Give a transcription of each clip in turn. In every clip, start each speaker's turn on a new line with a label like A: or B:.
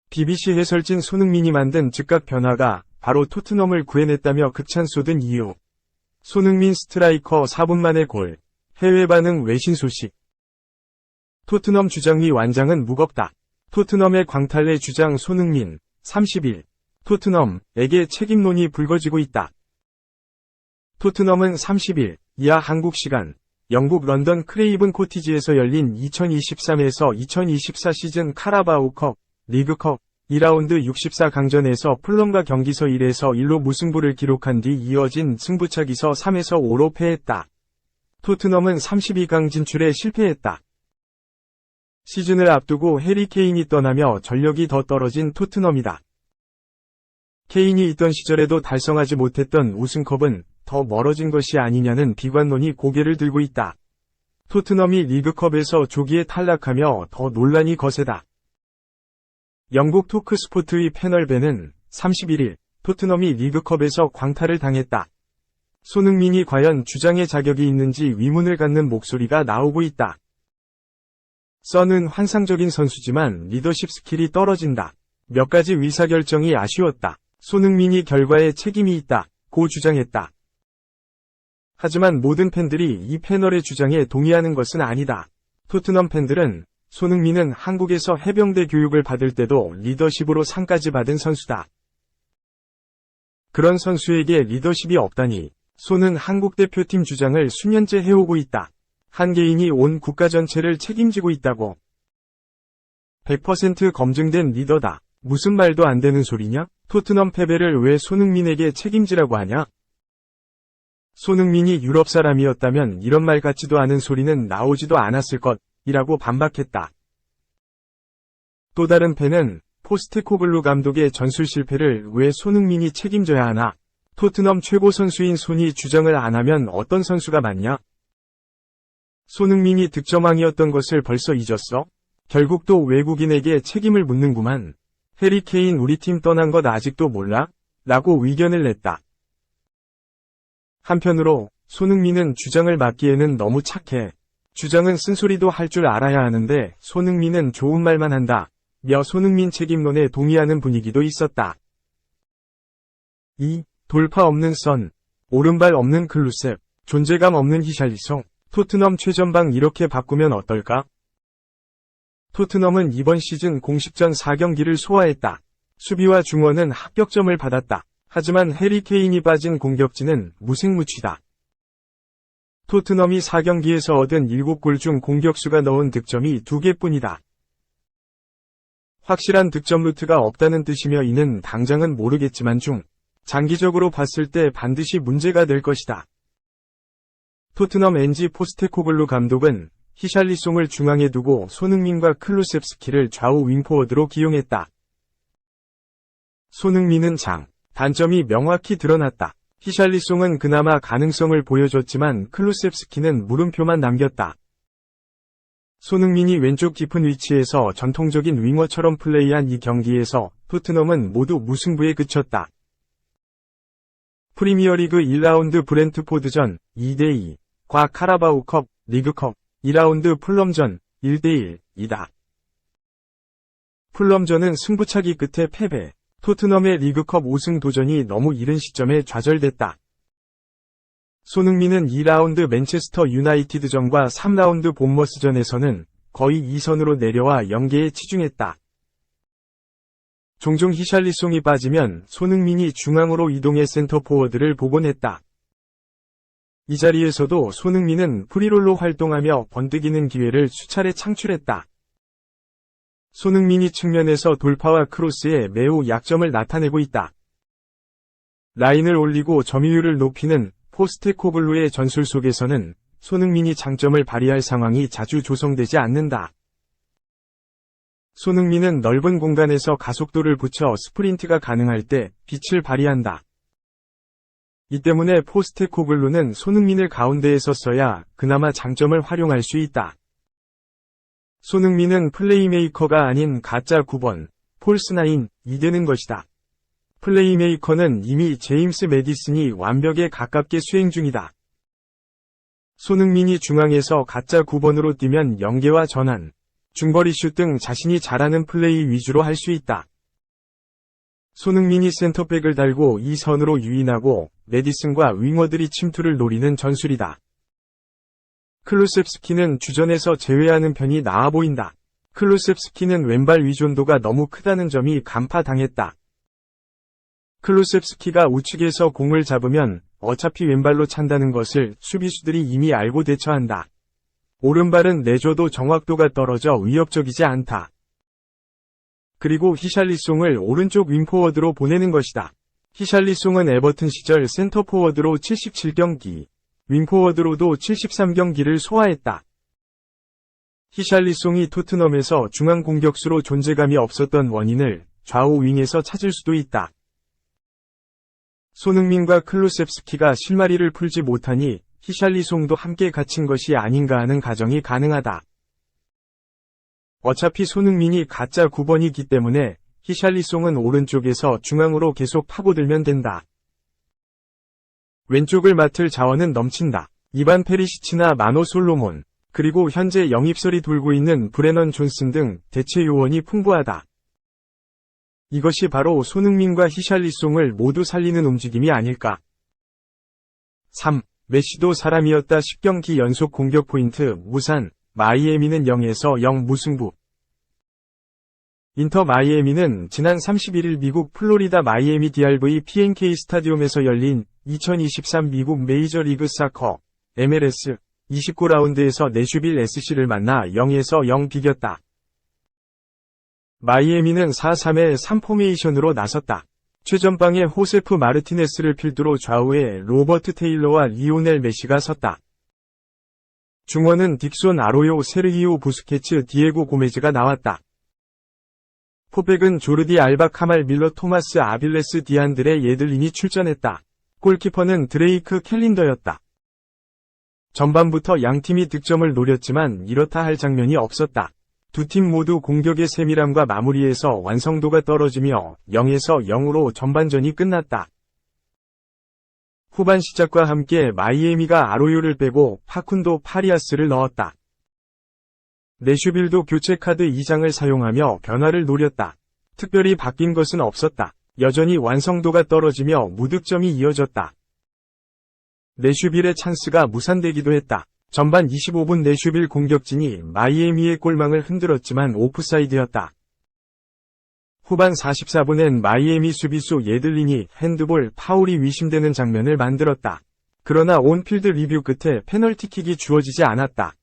A: BBC 해설진 손흥민이 만든 즉각 변화가 바로 토트넘을 구해냈다며 극찬 쏟은 이유. 손흥민 스트라이커 4분 만에 골. 해외 반응 외신 소식. 토트넘 주장위 완장은 무겁다. 토트넘의 광탈레 주장 손흥민, 30일. 토트넘에게 책임론이 불거지고 있다. 토트넘은 30일, 이하 한국 시간, 영국 런던 크레이븐 코티지에서 열린 2023에서 2024 시즌 카라바오컵, 리그컵, 2라운드 64강전에서 풀럼과 경기서 1에서 1로 무승부를 기록한 뒤 이어진 승부차기서 3에서 5로 패했다. 토트넘은 32강 진출에 실패했다. 시즌을 앞두고 해리 케인이 떠나며 전력이 더 떨어진 토트넘이다. 케인이 있던 시절에도 달성하지 못했던 우승컵은 더 멀어진 것이 아니냐는 비관론이 고개를 들고 있다. 토트넘이 리그컵에서 조기에 탈락하며 더 논란이 거세다. 영국 토크스포트의 패널 벤은 31일 토트넘이 리그컵에서 광탈을 당했다. 손흥민이 과연 주장의 자격이 있는지 의문을 갖는 목소리가 나오고 있다. 선은 환상적인 선수지만 리더십 스킬이 떨어진다. 몇 가지 의사결정이 아쉬웠다. 손흥민이 결과에 책임이 있다. 고 주장했다. 하지만 모든 팬들이 이 패널의 주장에 동의하는 것은 아니다. 토트넘 팬들은 손흥민은 한국에서 해병대 교육을 받을 때도 리더십으로 상까지 받은 선수다. 그런 선수에게 리더십이 없다니. 손은 한국 대표팀 주장을 수년째 해오고 있다. 한 개인이 온 국가 전체를 책임지고 있다고. 100% 검증된 리더다. 무슨 말도 안 되는 소리냐? 토트넘 패배를 왜 손흥민에게 책임지라고 하냐? 손흥민이 유럽 사람이었다면 이런 말 같지도 않은 소리는 나오지도 않았을 것이라고 반박했다. 또 다른 팬은 포스테코글루 감독의 전술 실패를 왜 손흥민이 책임져야 하나? 토트넘 최고 선수인 손이 주장을 안 하면 어떤 선수가 맞냐? 손흥민이 득점왕이었던 것을 벌써 잊었어? 결국 또 외국인에게 책임을 묻는구만. 해리 케인 우리 팀 떠난 것 아직도 몰라? 라고 의견을 냈다. 한편으로 손흥민은 주장을 맡기에는 너무 착해. 주장은 쓴소리도 할 줄 알아야 하는데 손흥민은 좋은 말만 한다. 며 손흥민 책임론에 동의하는 분위기도 있었다. 2. 돌파 없는 선. 오른발 없는 클루셉. 존재감 없는 히샬리송. 토트넘 최전방 이렇게 바꾸면 어떨까? 토트넘은 이번 시즌 공식전 4경기를 소화했다. 수비와 중원은 합격점을 받았다. 하지만 해리 케인이 빠진 공격진은 무색무취다. 토트넘이 4경기에서 얻은 7골 중 공격수가 넣은 득점이 2개뿐이다. 확실한 득점 루트가 없다는 뜻이며 이는 당장은 모르겠지만 장기적으로 봤을 때 반드시 문제가 될 것이다. 토트넘 엔지 포스테코글루 감독은 히샬리송을 중앙에 두고 손흥민과 클루셉스키를 좌우 윙포워드로 기용했다. 손흥민은 단점이 명확히 드러났다. 히샬리송은 그나마 가능성을 보여줬지만 클루셉스키는 물음표만 남겼다. 손흥민이 왼쪽 깊은 위치에서 전통적인 윙어처럼 플레이한 이 경기에서 토트넘은 모두 무승부에 그쳤다. 프리미어리그 1라운드 브렌트포드전 2대2, 과 카라바오컵, 리그컵, 2라운드 풀럼전 1대1이다. 풀럼전은 승부차기 끝에 패배. 토트넘의 리그컵 우승 도전이 너무 이른 시점에 좌절됐다. 손흥민은 2라운드 맨체스터 유나이티드전과 3라운드 본머스전에서는 거의 2선으로 내려와 연계에 치중했다. 종종 히샬리송이 빠지면 손흥민이 중앙으로 이동해 센터 포워드를 복원했다. 이 자리에서도 손흥민은 프리롤로 활동하며 번뜩이는 기회를 수차례 창출했다. 손흥민이 측면에서 돌파와 크로스에 매우 약점을 나타내고 있다. 라인을 올리고 점유율을 높이는 포스테코글루의 전술 속에서는 손흥민이 장점을 발휘할 상황이 자주 조성되지 않는다. 손흥민은 넓은 공간에서 가속도를 붙여 스프린트가 가능할 때 빛을 발휘한다. 이 때문에 포스테코글루는 손흥민을 가운데에서 써야 그나마 장점을 활용할 수 있다. 손흥민은 플레이메이커가 아닌 가짜 9번, 폴스9이 되는 것이다. 플레이메이커는 이미 제임스 매디슨이 완벽에 가깝게 수행 중이다. 손흥민이 중앙에서 가짜 9번으로 뛰면 연계와 전환, 중거리 슛 등 자신이 잘하는 플레이 위주로 할 수 있다. 손흥민이 센터백을 달고 이 선으로 유인하고 메디슨과 윙어들이 침투를 노리는 전술이다. 클루셉스키는 주전에서 제외하는 편이 나아 보인다. 클루셉스키는 왼발 위존도가 너무 크다는 점이 간파당했다. 클루셉스키가 우측에서 공을 잡으면 어차피 왼발로 찬다는 것을 수비수들이 이미 알고 대처한다. 오른발은 내줘도 정확도가 떨어져 위협적이지 않다. 그리고 히샬리송을 오른쪽 윙포워드로 보내는 것이다. 히샬리송은 에버튼 시절 센터포워드로 77경기, 윙포워드로도 73경기를 소화했다. 히샬리송이 토트넘에서 중앙 공격수로 존재감이 없었던 원인을 좌우 윙에서 찾을 수도 있다. 손흥민과 클루셉스키가 실마리를 풀지 못하니 히샬리송도 함께 갇힌 것이 아닌가 하는 가정이 가능하다. 어차피 손흥민이 가짜 9번이기 때문에 히샬리송은 오른쪽에서 중앙으로 계속 파고들면 된다. 왼쪽을 맡을 자원은 넘친다. 이반 페리시치나 마노 솔로몬, 그리고 현재 영입설이 돌고 있는 브레넌 존슨 등 대체 요원이 풍부하다. 이것이 바로 손흥민과 히샬리송을 모두 살리는 움직임이 아닐까. 3. 메시도 사람이었다. 10경기 연속 공격 포인트 무산, 마이애미는 0에서 0 무승부. 인터 마이애미는 지난 31일 미국 플로리다 마이애미 DRV PNK 스타디움에서 열린 2023 미국 메이저리그 사커 MLS 29라운드에서 내슈빌 SC를 만나 0에서 0 비겼다. 마이애미는 4-3의 3 포메이션으로 나섰다. 최전방에 호세프 마르티네스를 필두로 좌우에 로버트 테일러와 리오넬 메시가 섰다. 중원은 딕손 아로요, 세르히오 부스케츠, 디에고 고메즈가 나왔다. 포백은 조르디 알바, 카말 밀러, 토마스 아빌레스, 디안드레 예들린이 출전했다. 골키퍼는 드레이크 캘린더였다. 전반부터 양팀이 득점을 노렸지만 이렇다 할 장면이 없었다. 두 팀 모두 공격의 세밀함과 마무리에서 완성도가 떨어지며 0에서 0으로 전반전이 끝났다. 후반 시작과 함께 마이애미가 아로요를 빼고 파쿤도 파리아스를 넣었다. 내슈빌도 교체 카드 2장을 사용하며 변화를 노렸다. 특별히 바뀐 것은 없었다. 여전히 완성도가 떨어지며 무득점이 이어졌다. 내슈빌의 찬스가 무산되기도 했다. 전반 25분 내슈빌 공격진이 마이애미의 골망을 흔들었지만 오프사이드였다. 후반 44분엔 마이애미 수비수 예들린이 핸드볼 파울이 의심되는 장면을 만들었다. 그러나 온필드 리뷰 끝에 페널티킥이 주어지지 않았다.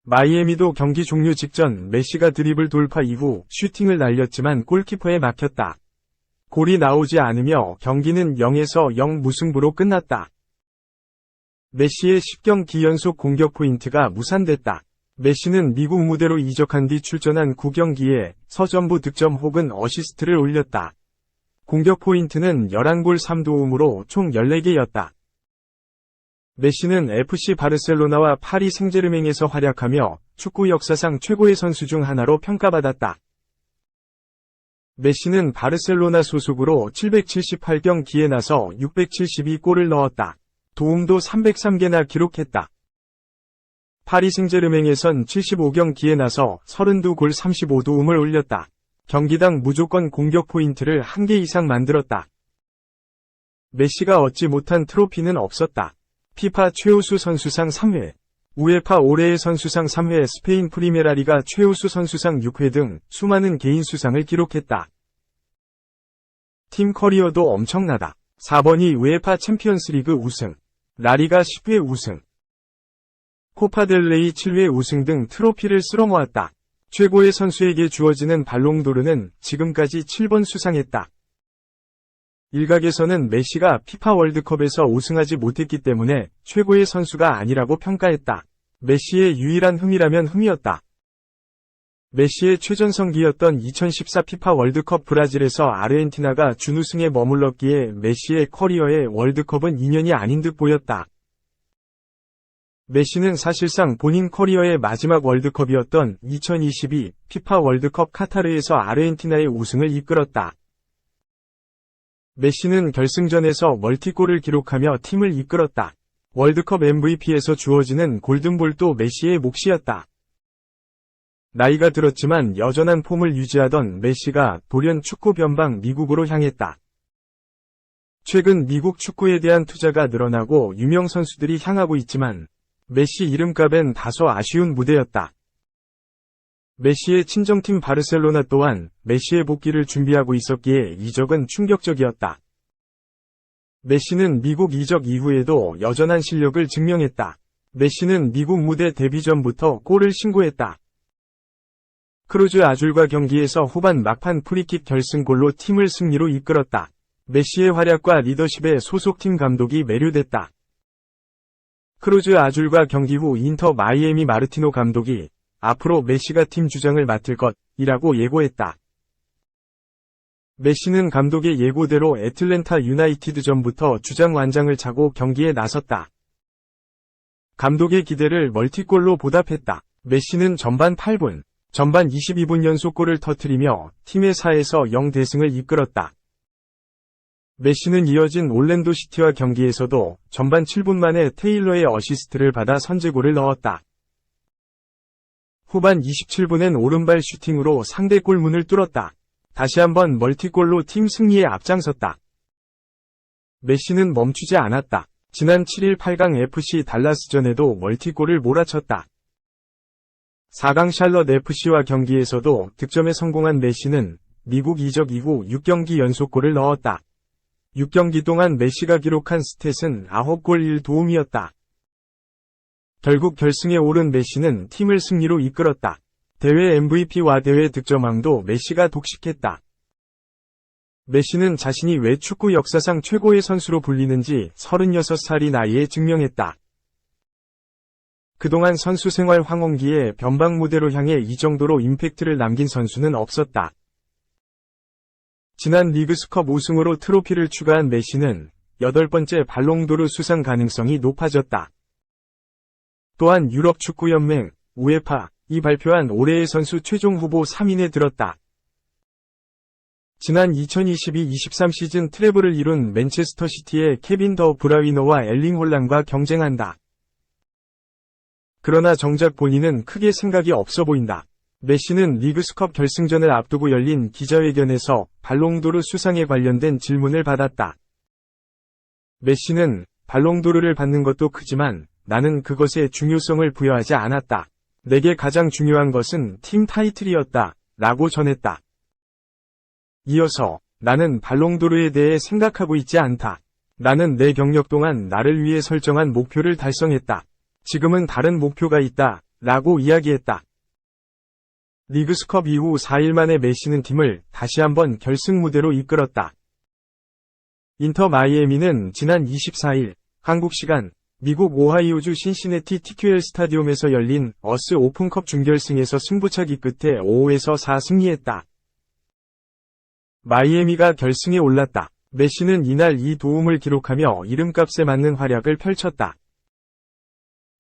A: 마이애미도 경기 종료 직전 메시가 드리블 돌파 이후 슈팅을 날렸지만 골키퍼에 막혔다. 골이 나오지 않으며 경기는 0에서 0 무승부로 끝났다. 메시의 10경기 연속 공격 포인트가 무산됐다. 메시는 미국 무대로 이적한 뒤 출전한 9경기에 서전부 득점 혹은 어시스트를 올렸다. 공격 포인트는 11골 3도움으로 총 14개였다. 메시는 FC 바르셀로나와 파리 생제르맹에서 활약하며 축구 역사상 최고의 선수 중 하나로 평가받았다. 메시는 바르셀로나 소속으로 778경기에 나서 672골을 넣었다. 도움도 303개나 기록했다. 파리 생제르맹에선 75경기에 나서 32골 35도움을 올렸다. 경기당 무조건 공격 포인트를 1개 이상 만들었다. 메시가 얻지 못한 트로피는 없었다. 피파 최우수 선수상 3회, 우에파 올해의 선수상 3회, 스페인 프리메라리가 최우수 선수상 6회 등 수많은 개인 수상을 기록했다. 팀 커리어도 엄청나다. 4번이 우에파 챔피언스리그 우승, 라리가 10회 우승, 코파델레이 7회 우승 등 트로피를 쓸어모았다. 최고의 선수에게 주어지는 발롱도르는 지금까지 7번 수상했다. 일각에서는 메시가 피파 월드컵에서 우승하지 못했기 때문에 최고의 선수가 아니라고 평가했다. 메시의 유일한 흠이라면 흠이었다. 메시의 최전성기였던 2014 피파 월드컵 브라질에서 아르헨티나가 준우승에 머물렀기에 메시의 커리어에 월드컵은 인연이 아닌 듯 보였다. 메시는 사실상 본인 커리어의 마지막 월드컵이었던 2022 피파 월드컵 카타르에서 아르헨티나의 우승을 이끌었다. 메시는 결승전에서 멀티골을 기록하며 팀을 이끌었다. 월드컵 MVP에서 주어지는 골든볼도 메시의 몫이었다. 나이가 들었지만 여전한 폼을 유지하던 메시가 돌연 축구 변방 미국으로 향했다. 최근 미국 축구에 대한 투자가 늘어나고 유명 선수들이 향하고 있지만 메시 이름값엔 다소 아쉬운 무대였다. 메시의 친정팀 바르셀로나 또한 메시의 복귀를 준비하고 있었기에 이적은 충격적이었다. 메시는 미국 이적 이후에도 여전한 실력을 증명했다. 메시는 미국 무대 데뷔 전부터 골을 신고했다. 크루즈 아줄과 경기에서 후반 막판 프리킥 결승골로 팀을 승리로 이끌었다. 메시의 활약과 리더십에 소속팀 감독이 매료됐다. 크루즈 아줄과 경기 후 인터 마이애미 마르티노 감독이 앞으로 메시가 팀 주장을 맡을 것이라고 예고했다. 메시는 감독의 예고대로 애틀랜타 유나이티드전부터 주장 완장을 차고 경기에 나섰다. 감독의 기대를 멀티골로 보답했다. 메시는 전반 8분, 전반 22분 연속골을 터뜨리며 팀의 4에서 0 대승을 이끌었다. 메시는 이어진 올랜도 시티와 경기에서도 전반 7분 만에 테일러의 어시스트를 받아 선제골을 넣었다. 후반 27분엔 오른발 슈팅으로 상대 골문을 뚫었다. 다시 한번 멀티골로 팀 승리에 앞장섰다. 메시는 멈추지 않았다. 지난 7일 8강 FC 달라스전에도 멀티골을 몰아쳤다. 4강 샬럿 FC와 경기에서도 득점에 성공한 메시는 미국 이적 이후 6경기 연속골을 넣었다. 6경기 동안 메시가 기록한 스탯은 9골 1도움이었다. 결국 결승에 오른 메시는 팀을 승리로 이끌었다. 대회 MVP와 대회 득점왕도 메시가 독식했다. 메시는 자신이 왜 축구 역사상 최고의 선수로 불리는지 36살이 나이에 증명했다. 그동안 선수 생활 황혼기에 변방 무대로 향해 이 정도로 임팩트를 남긴 선수는 없었다. 지난 리그스컵 우승으로 트로피를 추가한 메시는 8번째 발롱도르 수상 가능성이 높아졌다. 또한 유럽축구연맹, 우에파이 발표한 올해의 선수 최종 후보 3인에 들었다. 지난 2022-23 시즌 트래블을 이룬 맨체스터 시티의 케빈 더 브라위너와 엘링 홀란과 경쟁한다. 그러나 정작 본인은 크게 생각이 없어 보인다. 메시는 리그스컵 결승전을 앞두고 열린 기자회견에서 발롱도르 수상에 관련된 질문을 받았다. 메시는 발롱도르를 받는 것도 크지만 나는 그것에 중요성을 부여하지 않았다. 내게 가장 중요한 것은 팀 타이틀이었다. 라고 전했다. 이어서 나는 발롱도르에 대해 생각하고 있지 않다. 나는 내 경력 동안 나를 위해 설정한 목표를 달성했다. 지금은 다른 목표가 있다. 라고 이야기했다. 리그스컵 이후 4일 만에 메시는 팀을 다시 한번 결승 무대로 이끌었다. 인터 마이애미는 지난 24일 한국 시간 미국 오하이오주 신시내티 TQL 스타디움에서 열린 어스 오픈컵 준결승에서 승부차기 끝에 5에서 4 승리했다. 마이애미가 결승에 올랐다. 메시는 이날 2도움을 기록하며 이름값에 맞는 활약을 펼쳤다.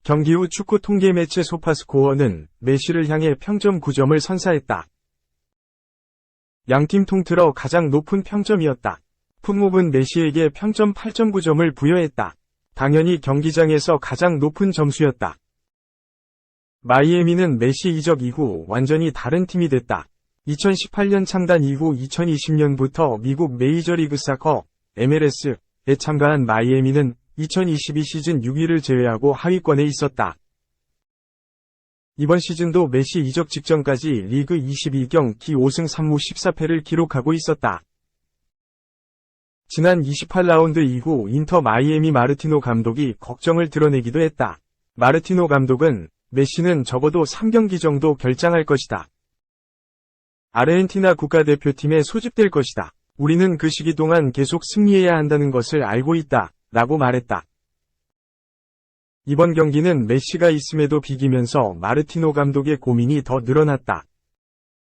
A: 경기 후 축구 통계 매체 소파스코어는 메시를 향해 평점 9점을 선사했다. 양팀 통틀어 가장 높은 평점이었다. 풋몹은 메시에게 평점 8.9점을 부여했다. 당연히 경기장에서 가장 높은 점수였다. 마이애미는 메시 이적 이후 완전히 다른 팀이 됐다. 2018년 창단 이후 2020년부터 미국 메이저리그 사커 MLS에 참가한 마이애미는 2022 시즌 6위를 제외하고 하위권에 있었다. 이번 시즌도 메시 이적 직전까지 리그 22경기 5승 3무 14패를 기록하고 있었다. 지난 28라운드 이후 인터 마이애미 마르티노 감독이 걱정을 드러내기도 했다. 마르티노 감독은 메시는 적어도 3경기 정도 결장할 것이다. 아르헨티나 국가대표팀에 소집될 것이다. 우리는 그 시기 동안 계속 승리해야 한다는 것을 알고 있다. 라고 말했다. 이번 경기는 메시가 있음에도 비기면서 마르티노 감독의 고민이 더 늘어났다.